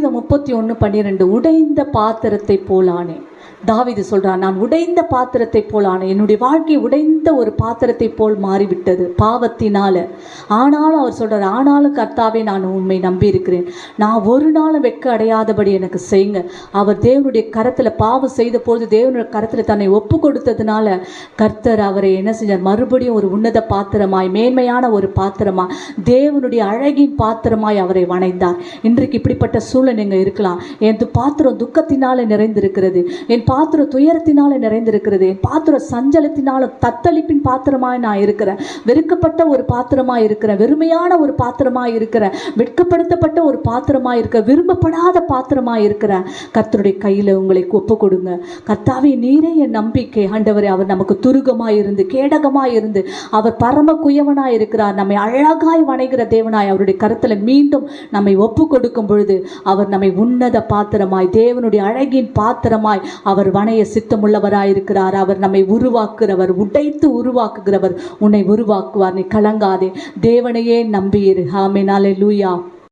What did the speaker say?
சங்கீதம் 31:12 உடைந்த பாத்திரத்தை போலானேன். தாவீது சொல்றான், நான் உடைந்த பாத்திரத்தை போலான, என்னுடைய வாழ்க்கை உடைந்த ஒரு பாத்திரத்தை போல் மாறிவிட்டது பாவத்தினால. ஆனாலும் அவர் சொல்றார், ஆனாலும் கர்த்தாவே நான் உண்மை நம்பி இருக்கிறேன், நான் ஒரு நாளும் வெட்க அடையாதபடி எனக்கு செய்யுங்க. அவர் தேவனுடைய கரத்துல பாவம் செய்த பொழுது தேவனுடைய கரத்துல தன்னை ஒப்பு கொடுத்ததுனால கர்த்தர் அவரை என்ன செஞ்சார், மறுபடியும் ஒரு உன்னத பாத்திரமாய், மேன்மையான ஒரு பாத்திரமாய், தேவனுடைய அழகின் பாத்திரமாய் அவரை வணைந்தார். இன்றைக்கு இப்படிப்பட்ட சூழ்நிலை இருக்கலாம். என் பாத்திரம் துக்கத்தினால நிறைந்திருக்கிறது, என் பாத்திரம் துயரத்தினால நிறைந்திருக்கிறது, என் பாத்திரம் சஞ்சலத்தினால தத்தளிப்பின் பாத்திரமாய் நான் இருக்கிறேன், வெறுக்கப்பட்ட ஒரு பாத்திரமாய் இருக்கிறேன், வெறுமையான ஒரு பாத்திரமாய் இருக்கிறேன், வெட்கப்படுத்தப்பட்ட ஒரு பாத்திரமாய் இருக்க, விரும்பப்படாத பாத்திரமாய் இருக்கிறேன். கர்த்தருடைய கையில உங்களை ஒப்பு கொடுங்க. கர்த்தாவே நீரே என் நம்பிக்கை. ஆண்டவரே, அவர் நமக்கு துருகமாய் இருந்து கேடகமாய் இருந்து அவர் பரம குயவனாய் இருக்கிறார். நம்மை அழகாய் வணைகிற தேவனாய் அவருடைய கருத்துல மீண்டும் நம்மை ஒப்பு கொடுக்கும் பொழுது அவர் நம்மை உன்னத பாத்திரமாய், தேவனுடைய அழகின் பாத்திரமாய் அவர் வணைய சித்தமுள்ளவராயிருக்கிறார். அவர் நம்மை உருவாக்குகிறவர், உடைத்து உருவாக்குகிறவர். உன்னை உருவாக்குவார், நீ கலங்காதே, தேவனையே நம்பியிரு. ஆமென். அல்லேலூயா.